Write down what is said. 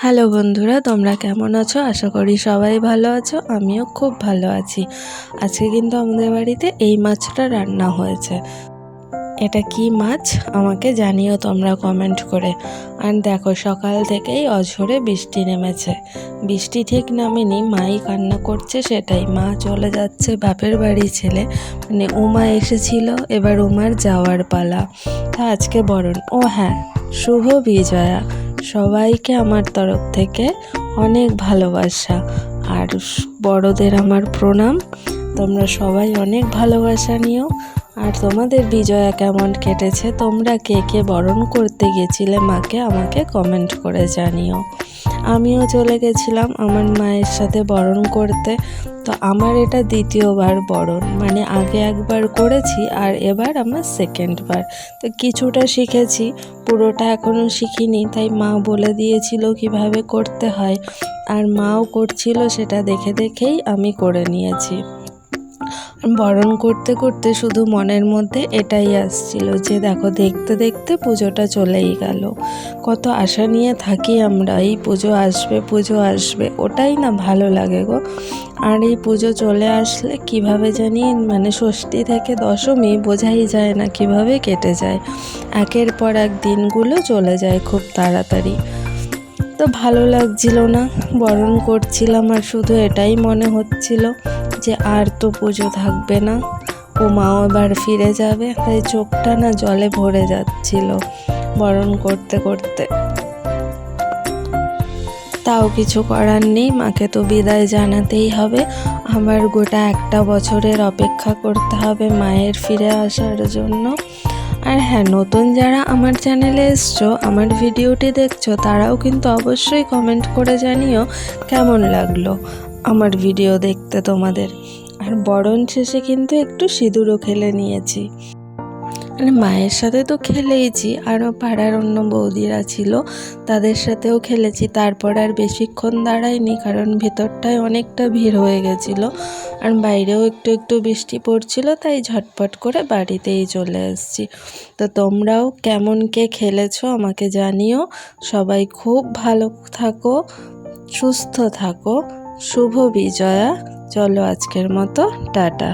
Hello বন্ধুরা, তোমরা কেমন আছো? আশা করি সবাই ভালো আছো। আমিও খুব ভালো আছি। আজকে কিন্তু আমাদের বাড়িতে এই মাছটা রান্না হয়েছে। এটা কি মাছ আমাকে জানিও তোমরা কমেন্ট করে। আর দেখো, সকাল থেকেই অঝোরে বৃষ্টি নেমেছে। বৃষ্টি ঠিক নামেনি, মাই কান্না করছে, সেটাই। মা চলে যাচ্ছে বাপের বাড়ি ছেলে, মানে উমা এসেছিল, এবার উমার যাওয়ার পালা। তা আজকে বরণ। ও হ্যাঁ, শুভ বিজয়া। সবাইকে আমার তরফ থেকে অনেক ভালোবাসা, আর বড়দের আমার প্রণাম। তোমরা সবাই অনেক ভালোবাসা নিও। আর তোমাদের বিজয়া কেমন কেটেছে? তোমরা কে কে বরণ করতে গেছিলে মাকে আমাকে কমেন্ট করে জানিও। আমিও চলে গেছিলাম আমার মায়ের সাথে বরণ করতে। তো আমার এটা দ্বিতীয়বার বরণ, মানে আগে একবার করেছি আর এবার আমার সেকেন্ড বার। তো কিছুটা শিখেছি, পুরোটা এখনও শিখিনি, তাই মা বলে দিয়েছিল কিভাবে করতে হয়, আর মাও করছিল, সেটা দেখে দেখেই আমি করে নিয়েছি। বরণ করতে করতে শুধু মনের মধ্যে এটাই আসছিল যে দেখো, দেখতে দেখতে পুজোটা চলেই গেল। কত আশা নিয়ে থাকি আমরা, এই পুজো আসবে পুজো আসবে, ওটাই না ভালো লাগে গো। আর এই পুজো চলে আসলে কিভাবে জানি, মানে ষষ্ঠী থেকে দশমী বোঝাই যায় না কিভাবে কেটে যায়। একের পর এক দিনগুলো চলে যায় খুব তাড়াতাড়ি। তো ভালো লাগছিল না, বরণ করছিলাম আর শুধু এটাই মনে হচ্ছিল যে আর তো পুজো থাকবে না, ও মাও এবার ফিরে যাবে। তাই চোখটা না জলে ভরে যাচ্ছিল বরণ করতে করতে। তাও কিছু করার নেই, মাকে তো বিদায় জানাতেই হবে। আবার গোটা একটা বছরের অপেক্ষা করতে হবে মায়ের ফিরে আসার জন্য। আর হ্যাঁ, নতুন যারা আমার চ্যানেলে এসছো, আমার ভিডিওটি দেখছো, তারাও কিন্তু অবশ্যই কমেন্ট করে জানিও কেমন লাগলো আমার ভিডিও দেখতে তোমাদের। আর বরণ শেষে কিন্তু একটু সিঁদুরও খেলে নিয়েছি। মানে মায়ের সাথে তো খেলেইছি, আরও পাড়ার অন্য বৌদিরা ছিল, তাদের সাথেও খেলেছি। তারপর আর বেশিক্ষণ দাঁড়াইনি, কারণ ভেতরটায় অনেকটা ভিড় হয়ে গেছিলো, আর বাইরেও একটু একটু বৃষ্টি পড়ছিল, তাই ঝটপট করে বাড়িতেই চলে এসেছি। তো তোমরাও কেমন কে খেলেছো আমাকে জানিও। সবাই খুব ভালো থাকো, সুস্থ থাকো। শুভ বিজয়া। চলো আজকের মতো টাটা।